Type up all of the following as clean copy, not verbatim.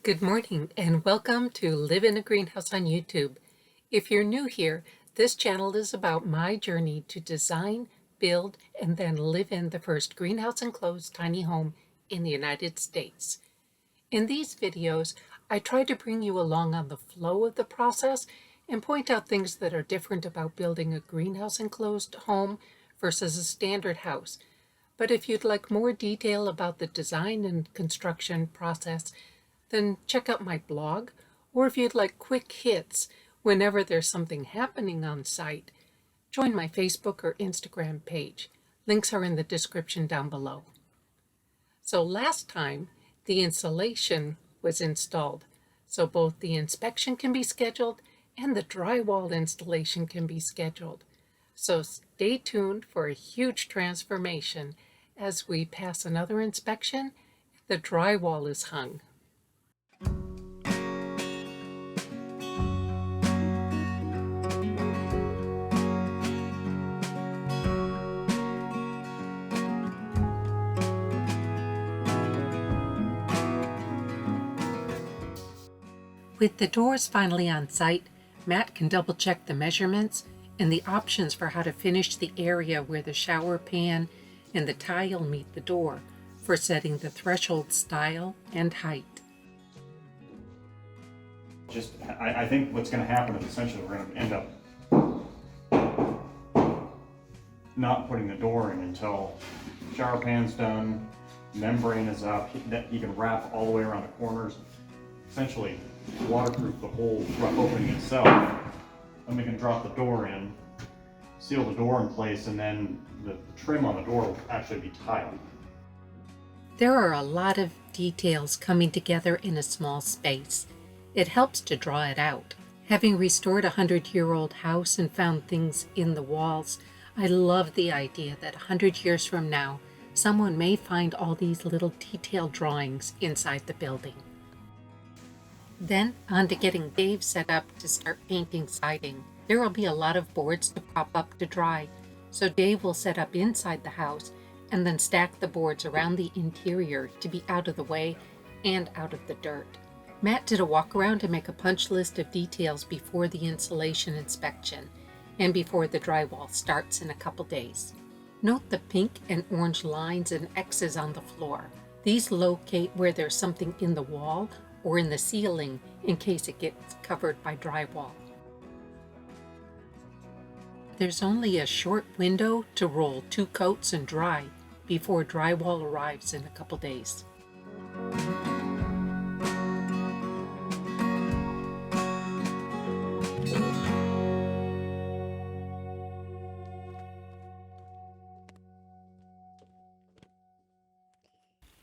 Good morning and welcome to Live in a Greenhouse on YouTube. If you're new here, this channel is about my journey to design, build, and then live in the first greenhouse enclosed tiny home in the United States. In these videos, I try to bring you along on the flow of the process and point out things that are different about building a greenhouse enclosed home versus a standard house. But if you'd like more detail about the design and construction process, then check out my blog, or if you'd like quick hits whenever there's something happening on site, join my Facebook or Instagram page. Links are in the description down below. So last time, the insulation was installed, so both the inspection can be scheduled and the drywall installation can be scheduled. So stay tuned for a huge transformation as we pass another inspection. The drywall is hung. With the doors finally on site, Matt can double check the measurements and the options for how to finish the area where the shower pan and the tile meet the door for setting the threshold style and height. I think what's going to happen is essentially we're going to end up not putting the door in until shower pan's done, membrane is up, that you can wrap all the way around the corners, essentially waterproof the whole rough opening itself. Then we can drop the door in, seal the door in place, and then the trim on the door will actually be tiled. There are a lot of details coming together in a small space. It helps to draw it out. Having restored a 100-year-old house and found things in the walls, I love the idea that 100 years from now, someone may find all these little detailed drawings inside the building. Then on to getting Dave set up to start painting siding. There will be a lot of boards to prop up to dry, so Dave will set up inside the house and then stack the boards around the interior to be out of the way and out of the dirt. Matt did a walk around to make a punch list of details before the insulation inspection and before the drywall starts in a couple days. Note the pink and orange lines and X's on the floor. These locate where there's something in the wall or in the ceiling in case it gets covered by drywall. There's only a short window to roll 2 coats and dry before drywall arrives in a couple days.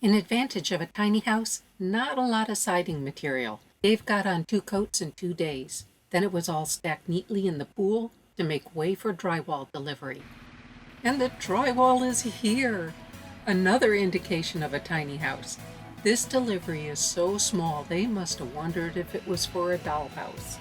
An advantage of a tiny house, not a lot of siding material. Dave got on 2 coats in 2 days. Then it was all stacked neatly in the pool to make way for drywall delivery. And the drywall is here! Another indication of a tiny house. This delivery is so small they must have wondered if it was for a dollhouse.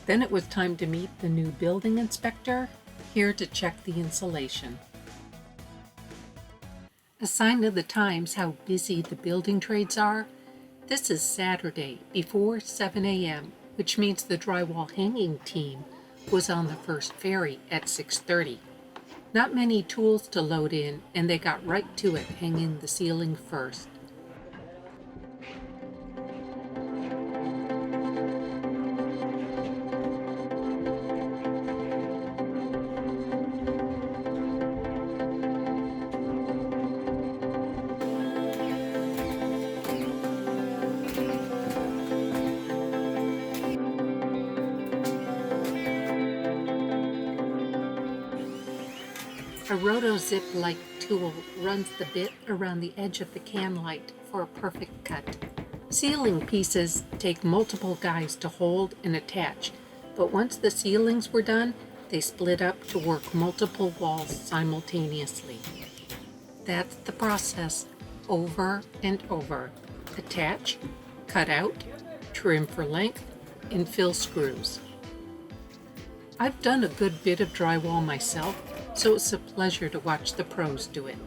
Then it was time to meet the new building inspector, here to check the insulation. A sign of the times how busy the building trades are. This is Saturday before 7 a.m., which means the drywall hanging team was on the first ferry at 6:30. Not many tools to load in, and they got right to it, hanging the ceiling first. rotozip-like tool runs the bit around the edge of the can light for a perfect cut. Ceiling pieces take multiple guys to hold and attach, but once the ceilings were done, they split up to work multiple walls simultaneously. That's the process, over and over. Attach, cut out, trim for length, and fill screws. I've done a good bit of drywall myself, so it's a pleasure to watch the pros do it.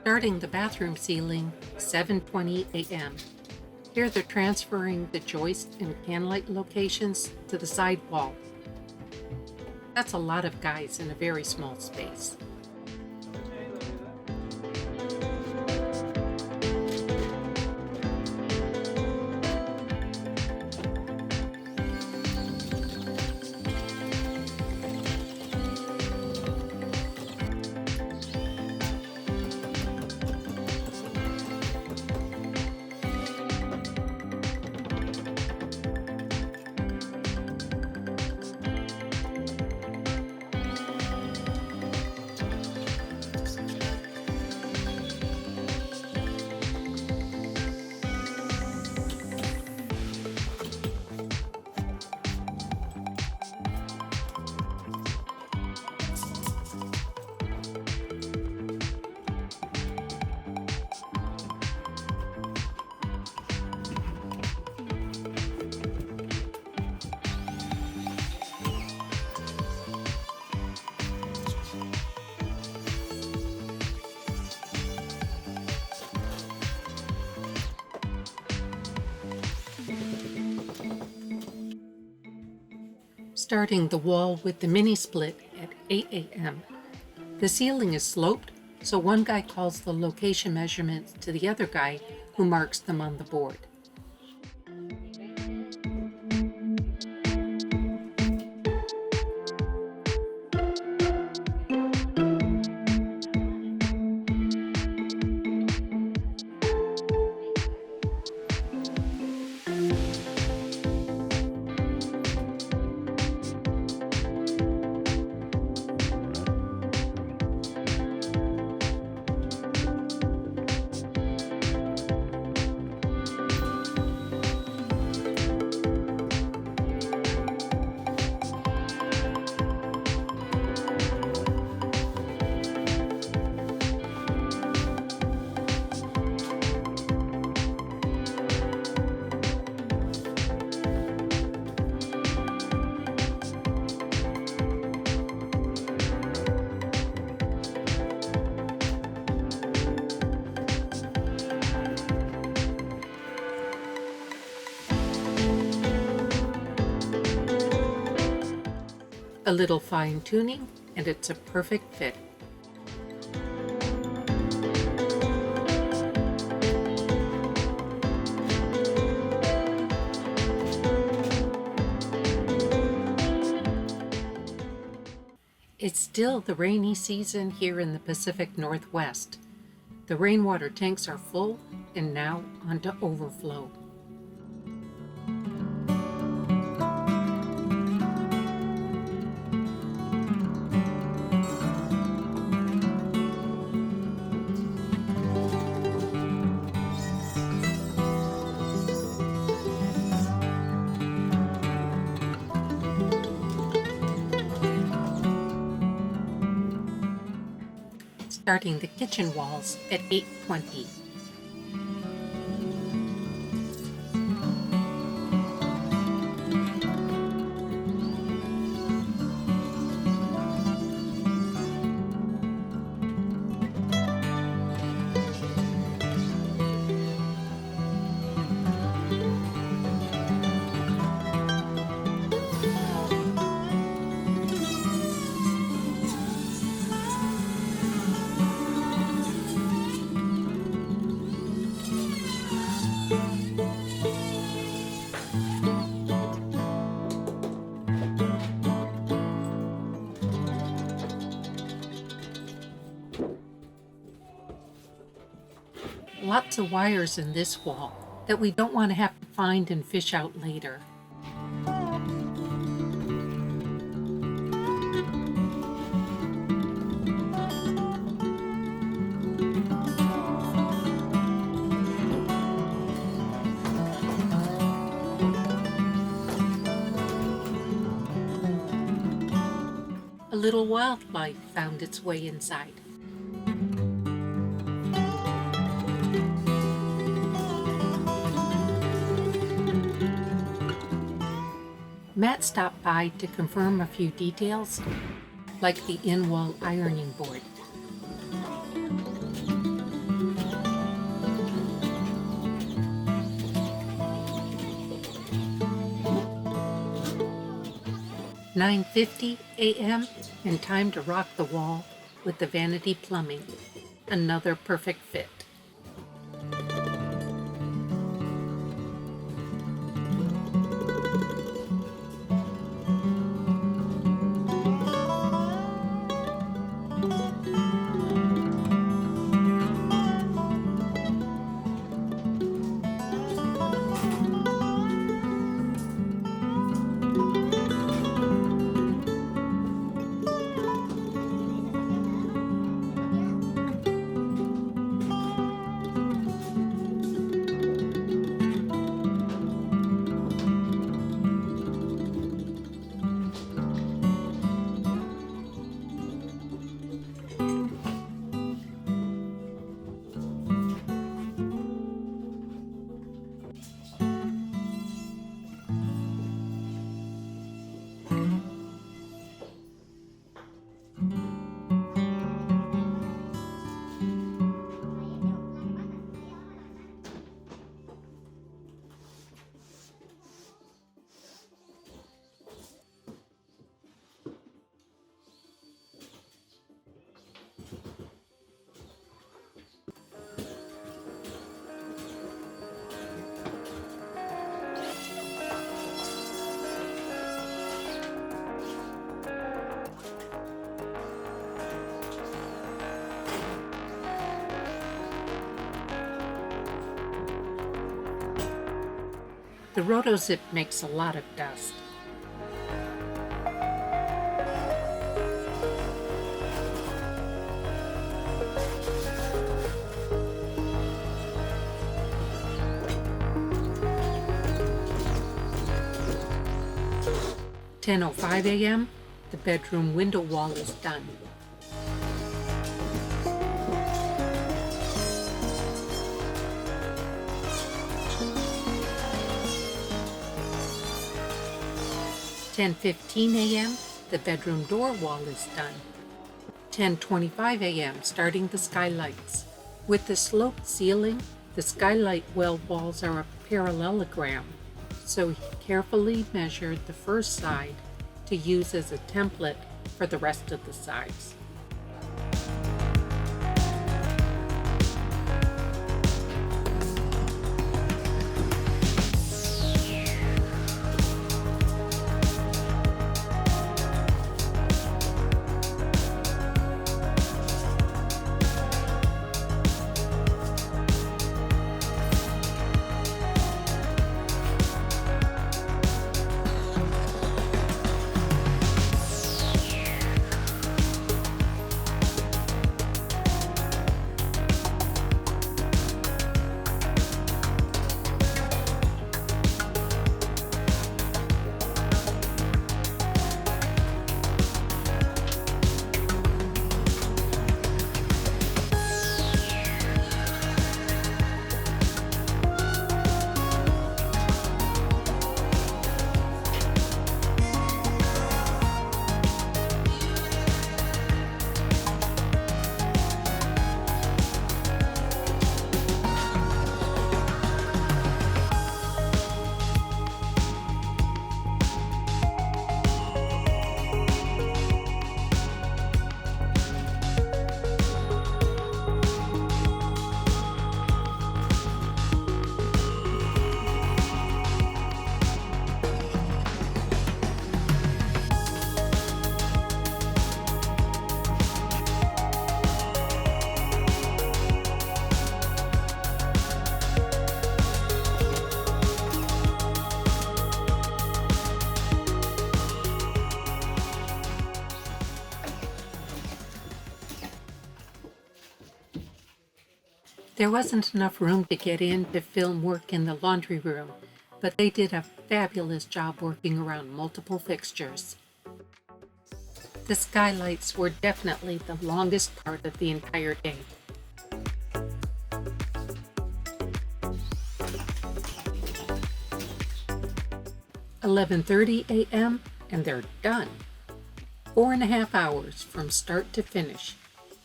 Starting the bathroom ceiling, 7:20 a.m. Here they're transferring the joist and can light locations to the side wall. That's a lot of guys in a very small space. Starting the wall with the Minisplit at 8 a.m. The ceiling is sloped, so one guy calls the location measurements to the other guy, who marks them on the board. A little fine-tuning, and it's a perfect fit. It's still the rainy season here in the Pacific Northwest. The rainwater tanks are full, and now onto overflow. Starting the kitchen walls at 8:20. Lots of wires in this wall that we don't want to have to find and fish out later. A little wildlife found its way inside. Matt stopped by to confirm a few details, like the in-wall ironing board. "9:50 a.m. and time to rock the wall with the vanity plumbing. Another perfect fit." The rotozip makes a lot of dust. "10:05 a.m. The bedroom window wall is done." "10:15 a.m. The bedroom door wall is done." 10:25 a.m. Starting the skylights. With the sloped ceiling, the skylight well walls are a parallelogram, so he carefully measured the first side to use as a template for the rest of the sides. There wasn't enough room to get in to film work in the laundry room, but they did a fabulous job working around multiple fixtures. The skylights were definitely the longest part of the entire day. "11:30 a.m. and they're done. 4.5 hours from start to finish,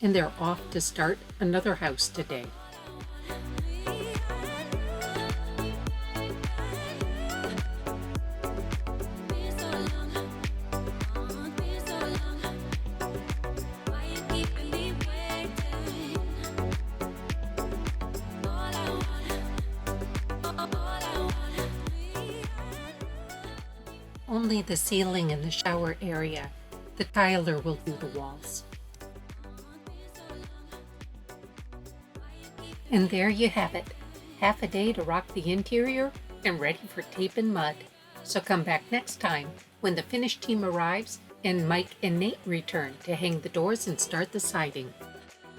and they're off to start another house today." Only the ceiling and the shower area. The tiler will do the walls. And there you have it. Half a day to rock the interior and ready for tape and mud. So come back next time when the finished team arrives and Mike and Nate return to hang the doors and start the siding.